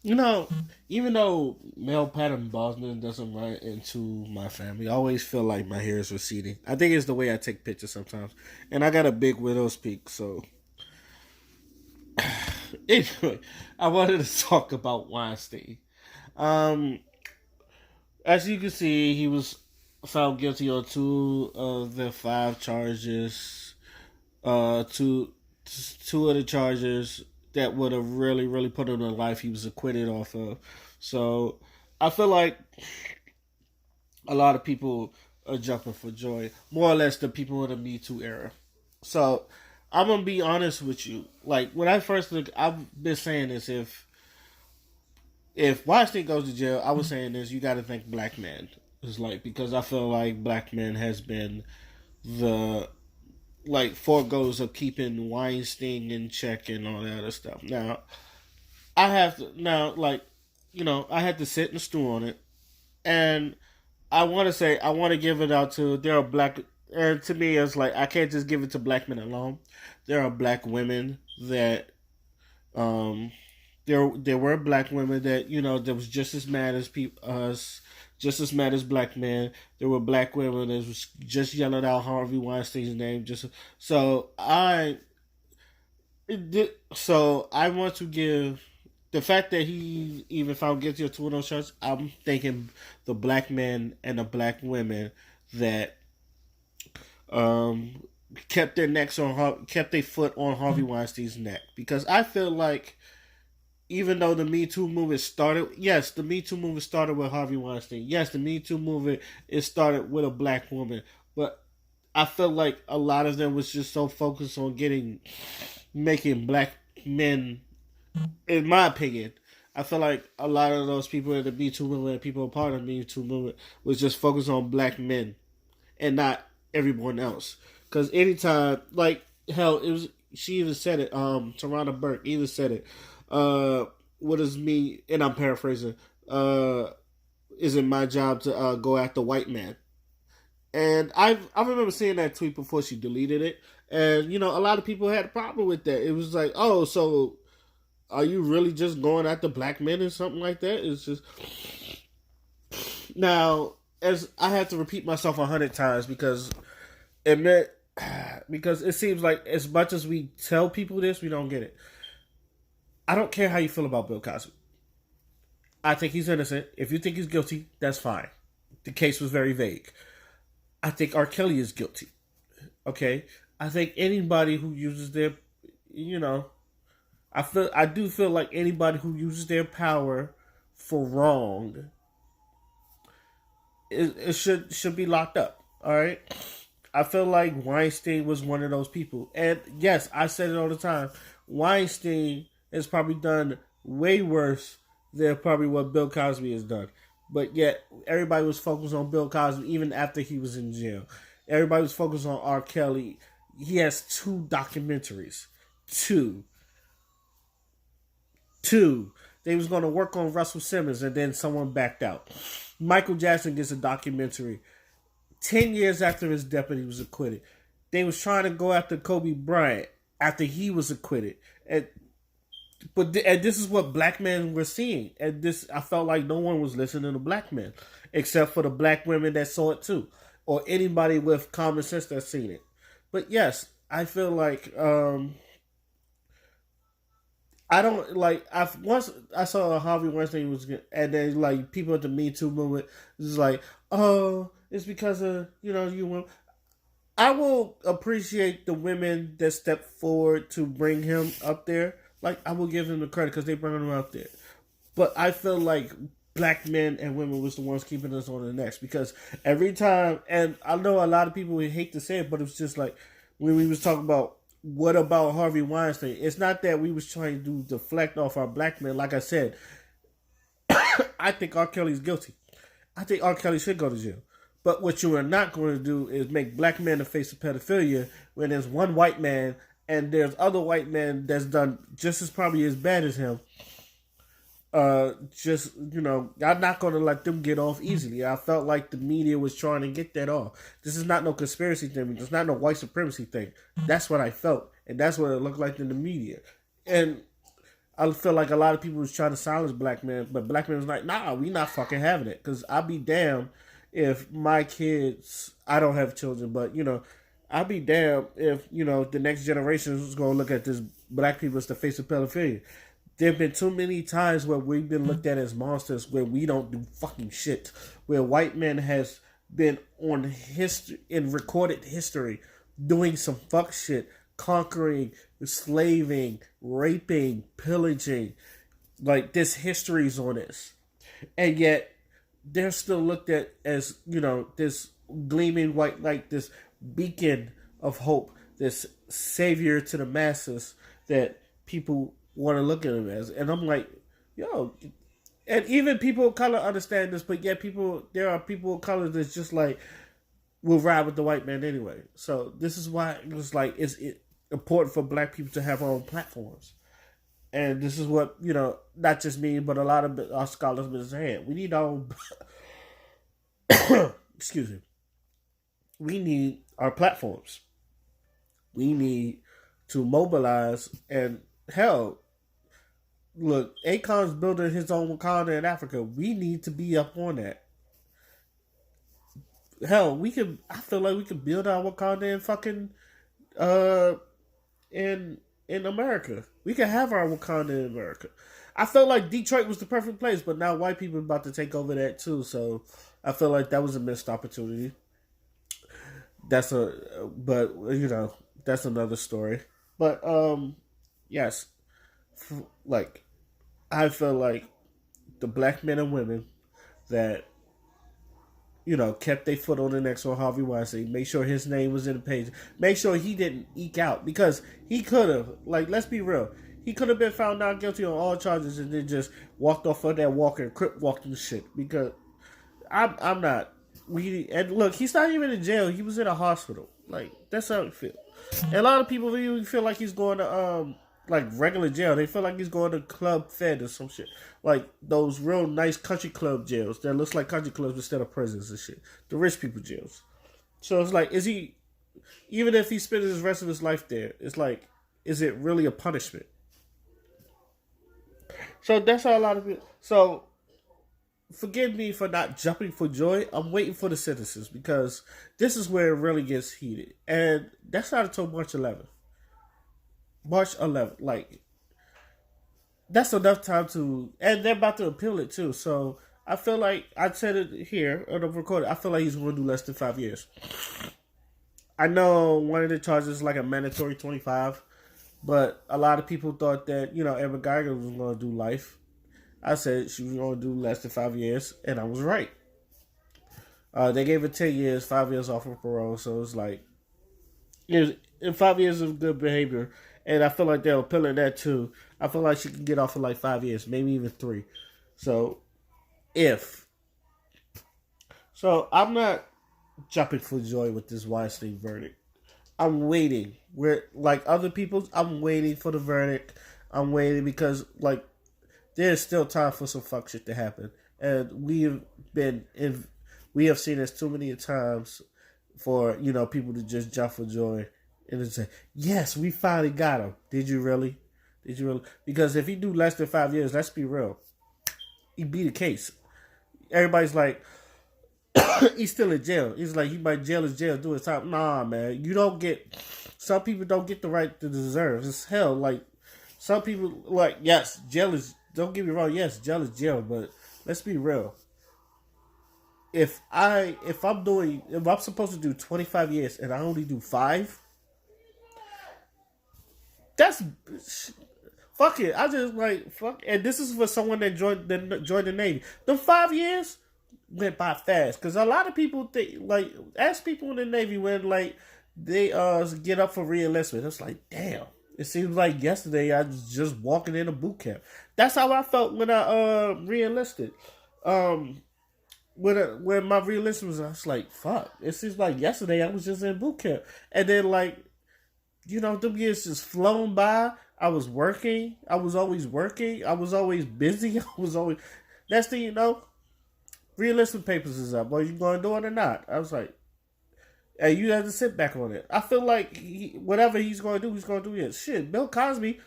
You know, even though male pattern baldness doesn't run into my family, I always feel like my hair is receding. I think it's the way I take pictures sometimes, and I got a big widow's peak. So anyway, I wanted to talk about Weinstein. Um, as you can see, he was found guilty on two of the five charges. Two of the charges that would have really put him in life. He was acquitted off of. So I feel like a lot of people are jumping for joy. More or less the people in the Me Too era. So I'm gonna be honest with you. Like when I first look, I've been saying this. If Weinstein goes to jail, I was saying this. You got to think black men. It's like because I feel like black men has been the like foregoes of keeping Weinstein in check and all that other stuff. Now I have to I had to sit and stew on it, and I want to say I want to give it out to there are black. And to me, it's like I can't just give it to black men alone. There are black women that um there were black women that that was just as mad as us, just as mad as black men. There were black women that was just yelling out Harvey Weinstein's name. Just so I want to give the fact that he even found guilty of two of those charges. I'm thinking the black men and the black women that um kept their necks on kept their foot on Harvey Weinstein's neck because I feel like even though the Me Too movement started, yes, the Me Too movement started with Harvey Weinstein. Yes, the Me Too movement it started with a black woman, but I feel like a lot of them was just so focused on making black men. In my opinion, I feel like a lot of those people in the Me Too movement, people a part of the Me Too movement, was just focused on black men and not everyone else. Because anytime, like hell, it was she even said it. Tarana Burke even said it. Uh, what is me? And I'm paraphrasing. Is it my job to go after white man? And I remember seeing that tweet before she deleted it. And a lot of people had a problem with that. It was like, oh, so are you really just going after black men or something like that? It's just now as I have to repeat myself 100 times because it meant because it seems like as much as we tell people this, we don't get it. I don't care how you feel about Bill Cosby. I think he's innocent. If you think he's guilty, that's fine. The case was very vague. I think R. Kelly is guilty. Okay, I think anybody who uses their, you know, I do feel like anybody who uses their power for wrong, it should be locked up. All right. I feel like Weinstein was one of those people, and yes, I said it all the time. Weinstein has probably done way worse than probably what Bill Cosby has done. But yet, everybody was focused on Bill Cosby even after he was in jail. Everybody was focused on R. Kelly. He has two documentaries. Two. Two. They was going to work on Russell Simmons, and then someone backed out. Michael Jackson gets a documentary 10 years after his death and he was acquitted. They was trying to go after Kobe Bryant after he was acquitted. And this is what black men were seeing. And this I felt like no one was listening to black men except for the black women that saw it too, or anybody with common sense that seen it. But yes, I feel like I don't like. I once I saw Harvey Weinstein was, and then like people at the Me Too movement was like, oh, it's because of you. I will appreciate the women that step forward to bring him up there. Like I will give them the credit because they bring him up there. But I feel like black men and women was the ones keeping us on the necks because every time, and I know a lot of people would hate to say it, but it was just like when we was talking about what about Harvey Weinstein. It's not that we was trying to deflect off our black men. Like I said, I think R. Kelly's guilty. I think R. Kelly should go to jail. But what you are not going to do is make black men the face of pedophilia when there's one white man and there's other white men that's done just as probably as bad as him. I'm not going to let them get off easily. I felt like the media was trying to get that off. This is not no conspiracy thing. It's not no white supremacy thing. That's what I felt, and that's what it looked like in the media. And I feel like a lot of people was trying to silence black men, but black men was like, nah, we not fucking having it. Because I'll be damned if my kids, I don't have children, but, I'll be damned if, the next generation is going to look at this black people as the face of pedophilia. There have been too many times where we've been looked at as monsters where we don't do fucking shit. Where white men has been on history, in recorded history, doing some fuck shit, conquering, slaving, raping, pillaging. Like, this history's on this. And yet, they're still looked at as, this gleaming white light, this beacon of hope, this savior to the masses that people want to look at him as. And I'm like, yo, and even people of color understand this, but yet there are people of color that's just like, will ride with the white man anyway. So this is why it's like, it's important for black people to have our own platforms. And this is what, not just me, but a lot of our scholars been saying. We need our own, excuse me. We need our platforms. We need to mobilize, and hell, look, Akon's building his own Wakanda in Africa. We need to be up on that. Hell, I feel like we could build our Wakanda in fucking, in America. We can have our Wakanda in America. I felt like Detroit was the perfect place, but now white people are about to take over that too, so I feel like that was a missed opportunity. That's another story. But, yes, like, I feel like the black men and women that, kept their foot on the necks on Harvey Weinstein, make sure his name was in the page, make sure he didn't eke out, because he could have, like, let's be real, he could have been found not guilty on all charges and then just walked off of that walker, crip walking shit, because I'm not. And look, he's not even in jail. He was in a hospital. Like, that's how it feels. And a lot of people even feel like he's going to like regular jail. They feel like he's going to Club Fed or some shit. Like those real nice country club jails that looks like country clubs instead of prisons and shit. The rich people jails. So it's like, even if he spends the rest of his life there, it's like, is it really a punishment? So that's how a lot of people. So forgive me for not jumping for joy. I'm waiting for the sentences because this is where it really gets heated. And that's not until March 11th. March 11th. Like, that's enough time to... And they're about to appeal it too. So I feel like, I said it here on the recording, I feel like he's going to do less than 5 years. I know one of the charges is like a mandatory 25. But a lot of people thought that, Amber Geiger was going to do life. I said she was going to do less than 5 years, and I was right. They gave her 10 years, 5 years off of parole, so it's like, in 5 years of good behavior, and I feel like they're appealing that too. I feel like she can get off for like 5 years, maybe even 3. So I'm not jumping for joy with this Weinstein verdict. I'm waiting. Like other people, I'm waiting for the verdict. I'm waiting because, like, there's still time for some fuck shit to happen. And we have seen this too many times for, people to just jump for joy and say, yes, we finally got him. Did you really? Because if he do less than 5 years, let's be real, he beat the case. Everybody's like, he's still in jail. He's like, he might jail his jail, do his time. Nah, man, some people don't get the right to deserve. It's hell. Like, some people, like, yes, jail is, don't get me wrong, yes, jail is jail, but let's be real. If I'm supposed to do 25 years and I only do 5, that's fuck it. I just like fuck. And this is for someone that joined the Navy. The 5 years went by fast because a lot of people think, like, ask people in the Navy when like they get up for re-enlistment. It's like, damn. It seems like yesterday I was just walking in a boot camp. That's how I felt when I re-enlisted. When my re-enlistment was, I was like, fuck. It seems like yesterday I was just in boot camp. And then, like, them years just flown by. I was working. I was always working. I was always busy. Next thing you know, re-enlistment papers is up. Are you going to do it or not? I was like, hey, you have to sit back on it. I feel like whatever he's going to do, he's going to do it. Shit, Bill Cosby,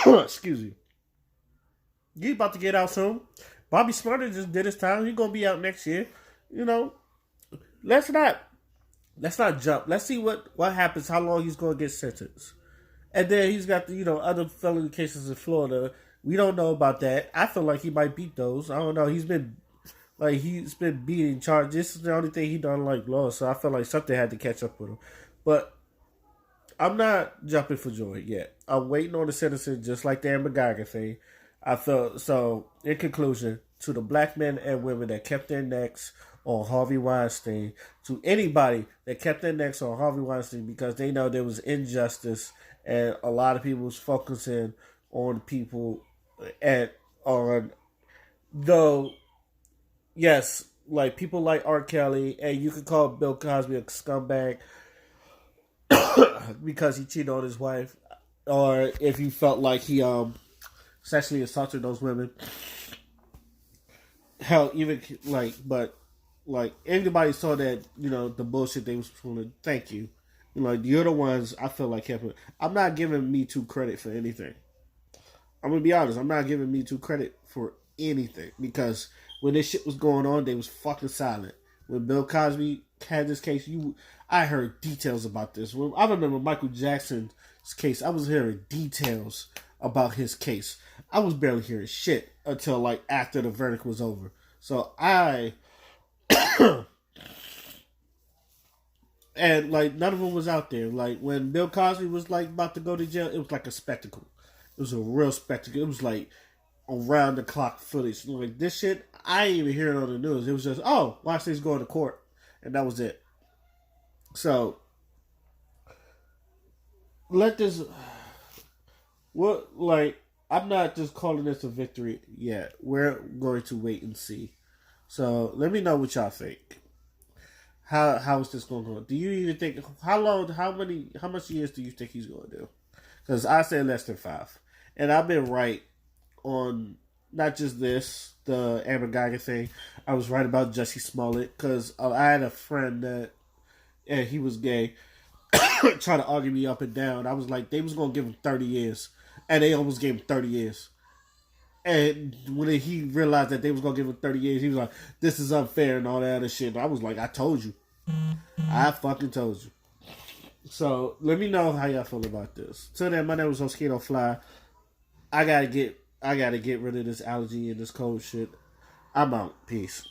excuse me. He about to get out soon. Bobby Smarter just did his time. He's gonna be out next year. You know, let's not jump. Let's see what happens. How long he's gonna get sentenced, and then he's got the other felony cases in Florida. We don't know about that. I feel like he might beat those. I don't know. He's been beating charges. This is the only thing he done lost. So I feel like something had to catch up with him. But I'm not jumping for joy yet. I'm waiting on the sentencing, just like the Amber Geiger thing. I felt so. In conclusion, to the black men and women that kept their necks on Harvey Weinstein, to anybody that kept their necks on Harvey Weinstein because they know there was injustice and a lot of people was focusing on people and on though yes, like people like R. Kelly, and you could call Bill Cosby a scumbag because he cheated on his wife, or if you felt like he sexually assaulted those women. Hell, even but anybody saw that the bullshit they was pulling. Thank you. You're the ones I feel like kept it. I'm not giving Me Too credit for anything. I'm gonna be honest. I'm not giving Me Too credit for anything because when this shit was going on, they was fucking silent. When Bill Cosby had this case, I heard details about this. I remember Michael Jackson's case. I was hearing details about his case. I was barely hearing shit until after the verdict was over. So and none of them was out there. When Bill Cosby was about to go to jail, it was like a spectacle. It was a real spectacle. It was around the clock footage. This shit, I didn't even hear it on the news. It was just, oh, Weinstein's going to court, and that was it. So let this. I'm not just calling this a victory yet. We're going to wait and see. So let me know what y'all think. How is this going to go? Do you even think how much years do you think he's going to do? Because I say less than 5, and I've been right on not just this, the Amber Geiger thing. I was right about Jussie Smollett because I had a friend that, and he was gay, trying to argue me up and down. I was like, they was going to give him 30 years, and they almost gave him 30 years. And when he realized that they was going to give him 30 years, he was like, this is unfair and all that other shit. And I was like, I told you. I fucking told you. So, let me know how y'all feel about this. Till then, my name was Mosquito Fly. I gotta get rid of this allergy and this cold shit. I'm out. Peace.